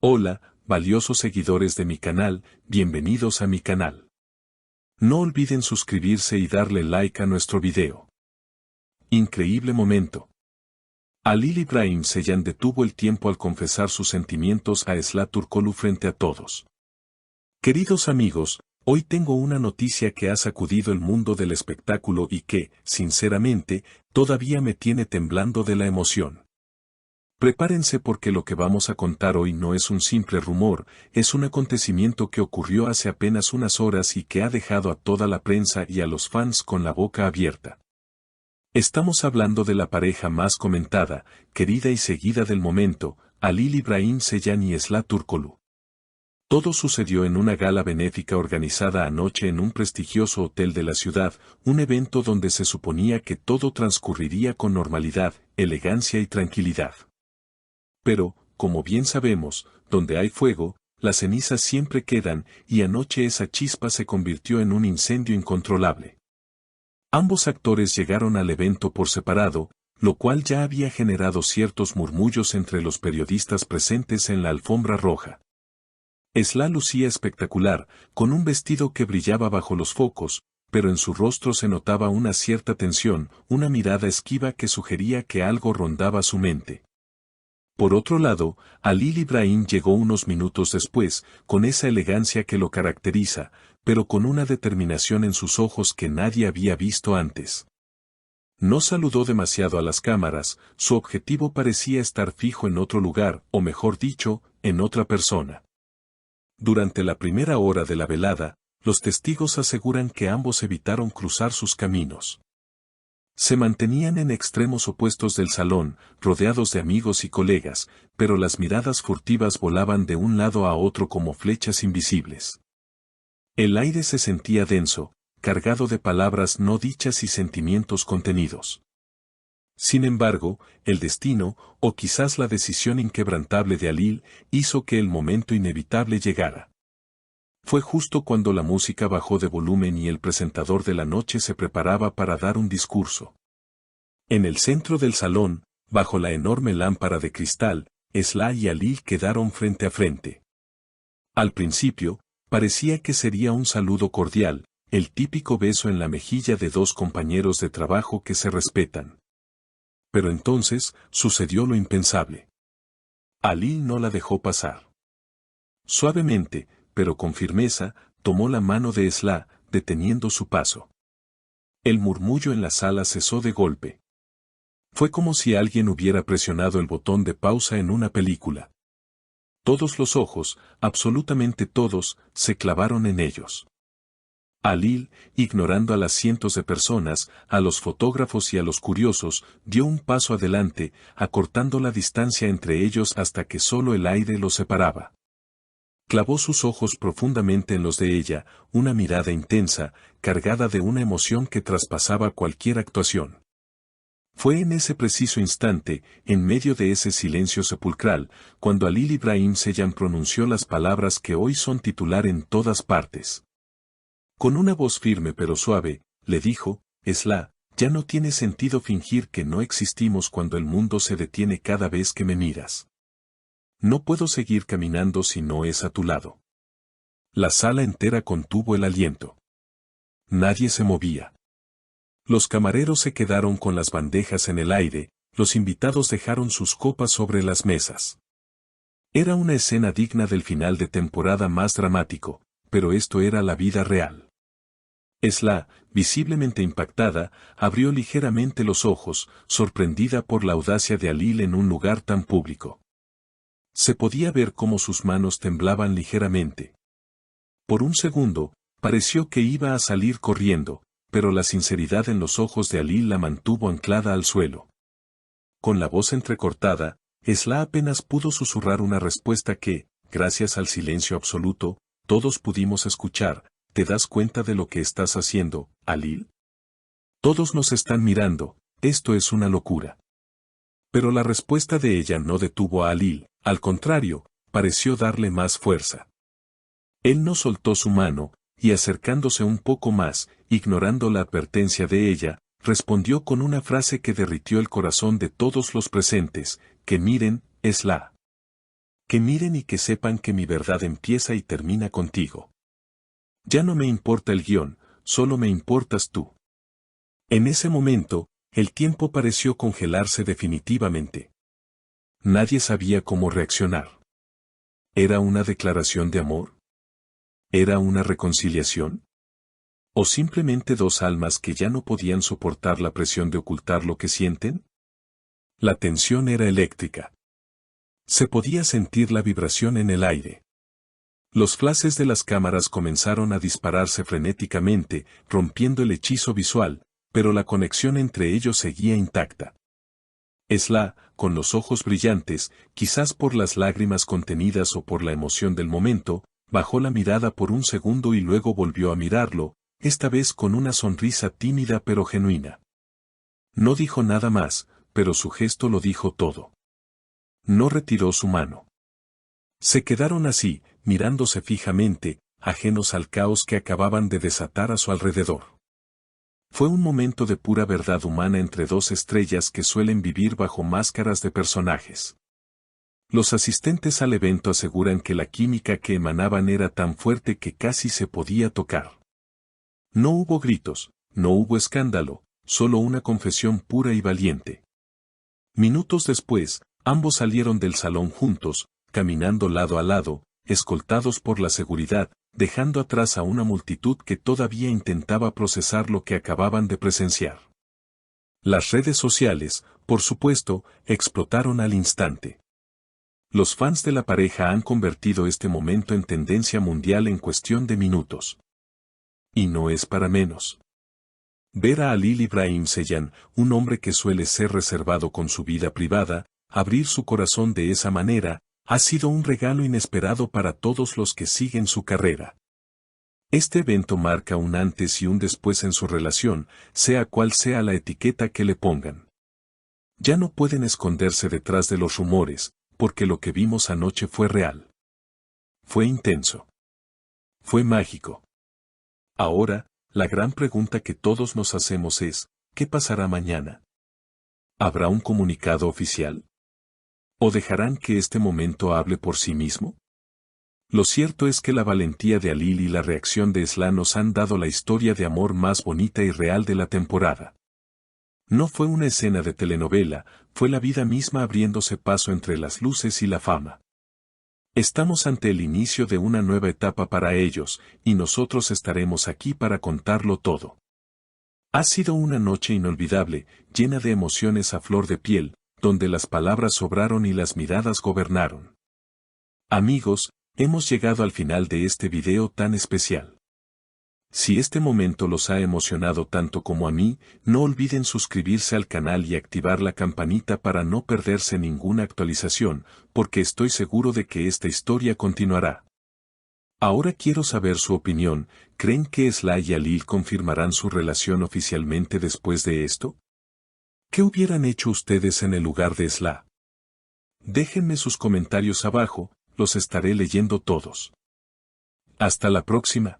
Hola, valiosos seguidores de mi canal, bienvenidos a mi canal. No olviden suscribirse y darle like a nuestro video. Increíble momento. Halil İbrahim Ceylan detuvo el tiempo al confesar sus sentimientos a Esla Turkoglu frente a todos. Queridos amigos, hoy tengo una noticia que ha sacudido el mundo del espectáculo y que, sinceramente, todavía me tiene temblando de la emoción. Prepárense porque lo que vamos a contar hoy no es un simple rumor, es un acontecimiento que ocurrió hace apenas unas horas y que ha dejado a toda la prensa y a los fans con la boca abierta. Estamos hablando de la pareja más comentada, querida y seguida del momento, Halil İbrahim Ceylan y Esla Turkoglu. Todo sucedió en una gala benéfica organizada anoche en un prestigioso hotel de la ciudad, un evento donde se suponía que todo transcurriría con normalidad, elegancia y tranquilidad. Pero, como bien sabemos, donde hay fuego, las cenizas siempre quedan, y anoche esa chispa se convirtió en un incendio incontrolable. Ambos actores llegaron al evento por separado, lo cual ya había generado ciertos murmullos entre los periodistas presentes en la alfombra roja. Esla lucía espectacular, con un vestido que brillaba bajo los focos, pero en su rostro se notaba una cierta tensión, una mirada esquiva que sugería que algo rondaba su mente. Por otro lado, Halil İbrahim llegó unos minutos después, con esa elegancia que lo caracteriza, pero con una determinación en sus ojos que nadie había visto antes. No saludó demasiado a las cámaras, su objetivo parecía estar fijo en otro lugar, o mejor dicho, en otra persona. Durante la primera hora de la velada, los testigos aseguran que ambos evitaron cruzar sus caminos. Se mantenían en extremos opuestos del salón, rodeados de amigos y colegas, pero las miradas furtivas volaban de un lado a otro como flechas invisibles. El aire se sentía denso, cargado de palabras no dichas y sentimientos contenidos. Sin embargo, el destino, o quizás la decisión inquebrantable de Halil, hizo que el momento inevitable llegara. Fue justo cuando la música bajó de volumen y el presentador de la noche se preparaba para dar un discurso. En el centro del salón, bajo la enorme lámpara de cristal, Esla y Halil quedaron frente a frente. Al principio, parecía que sería un saludo cordial, el típico beso en la mejilla de dos compañeros de trabajo que se respetan. Pero entonces, sucedió lo impensable. Halil no la dejó pasar. Suavemente, pero con firmeza, tomó la mano de Esla, deteniendo su paso. El murmullo en la sala cesó de golpe. Fue como si alguien hubiera presionado el botón de pausa en una película. Todos los ojos, absolutamente todos, se clavaron en ellos. Halil, ignorando a las cientos de personas, a los fotógrafos y a los curiosos, dio un paso adelante, acortando la distancia entre ellos hasta que solo el aire los separaba. Clavó sus ojos profundamente en los de ella, una mirada intensa, cargada de una emoción que traspasaba cualquier actuación. Fue en ese preciso instante, en medio de ese silencio sepulcral, cuando Halil İbrahim Ceylan pronunció las palabras que hoy son titular en todas partes. Con una voz firme pero suave, le dijo: Esla, ya no tiene sentido fingir que no existimos cuando el mundo se detiene cada vez que me miras. No puedo seguir caminando si no es a tu lado. La sala entera contuvo el aliento. Nadie se movía. Los camareros se quedaron con las bandejas en el aire, los invitados dejaron sus copas sobre las mesas. Era una escena digna del final de temporada más dramático, pero esto era la vida real. Esla, visiblemente impactada, abrió ligeramente los ojos, sorprendida por la audacia de Halil en un lugar tan público. Se podía ver cómo sus manos temblaban ligeramente. Por un segundo, pareció que iba a salir corriendo, pero la sinceridad en los ojos de Halil la mantuvo anclada al suelo. Con la voz entrecortada, Esla apenas pudo susurrar una respuesta que, gracias al silencio absoluto, todos pudimos escuchar: ¿te das cuenta de lo que estás haciendo, Halil? Todos nos están mirando, esto es una locura. Pero la respuesta de ella no detuvo a Halil, al contrario, pareció darle más fuerza. Él no soltó su mano, y acercándose un poco más, ignorando la advertencia de ella, respondió con una frase que derritió el corazón de todos los presentes: que miren, Esla. Que miren y que sepan que mi verdad empieza y termina contigo. Ya no me importa el guión, solo me importas tú. En ese momento, el tiempo pareció congelarse definitivamente. Nadie sabía cómo reaccionar. ¿Era una declaración de amor? ¿Era una reconciliación? ¿O simplemente dos almas que ya no podían soportar la presión de ocultar lo que sienten? La tensión era eléctrica. Se podía sentir la vibración en el aire. Los flashes de las cámaras comenzaron a dispararse frenéticamente, rompiendo el hechizo visual, pero la conexión entre ellos seguía intacta. Esla, con los ojos brillantes, quizás por las lágrimas contenidas o por la emoción del momento, bajó la mirada por un segundo y luego volvió a mirarlo, esta vez con una sonrisa tímida pero genuina. No dijo nada más, pero su gesto lo dijo todo. No retiró su mano. Se quedaron así, mirándose fijamente, ajenos al caos que acababan de desatar a su alrededor. Fue un momento de pura verdad humana entre dos estrellas que suelen vivir bajo máscaras de personajes. Los asistentes al evento aseguran que la química que emanaban era tan fuerte que casi se podía tocar. No hubo gritos, no hubo escándalo, solo una confesión pura y valiente. Minutos después, ambos salieron del salón juntos, caminando lado a lado, escoltados por la seguridad, dejando atrás a una multitud que todavía intentaba procesar lo que acababan de presenciar. Las redes sociales, por supuesto, explotaron al instante. Los fans de la pareja han convertido este momento en tendencia mundial en cuestión de minutos. Y no es para menos. Ver a Halil Ibrahim Ceylan, un hombre que suele ser reservado con su vida privada, abrir su corazón de esa manera, ha sido un regalo inesperado para todos los que siguen su carrera. Este evento marca un antes y un después en su relación, sea cual sea la etiqueta que le pongan. Ya no pueden esconderse detrás de los rumores, porque lo que vimos anoche fue real. Fue intenso. Fue mágico. Ahora, la gran pregunta que todos nos hacemos es, ¿qué pasará mañana? ¿Habrá un comunicado oficial? ¿O dejarán que este momento hable por sí mismo? Lo cierto es que la valentía de Halil y la reacción de Esla nos han dado la historia de amor más bonita y real de la temporada. No fue una escena de telenovela, fue la vida misma abriéndose paso entre las luces y la fama. Estamos ante el inicio de una nueva etapa para ellos, y nosotros estaremos aquí para contarlo todo. Ha sido una noche inolvidable, llena de emociones a flor de piel, donde las palabras sobraron y las miradas gobernaron. Amigos, hemos llegado al final de este video tan especial. Si este momento los ha emocionado tanto como a mí, no olviden suscribirse al canal y activar la campanita para no perderse ninguna actualización, porque estoy seguro de que esta historia continuará. Ahora quiero saber su opinión, ¿creen que Esla y Halil confirmarán su relación oficialmente después de esto? ¿Qué hubieran hecho ustedes en el lugar de Esla? Déjenme sus comentarios abajo, los estaré leyendo todos. Hasta la próxima.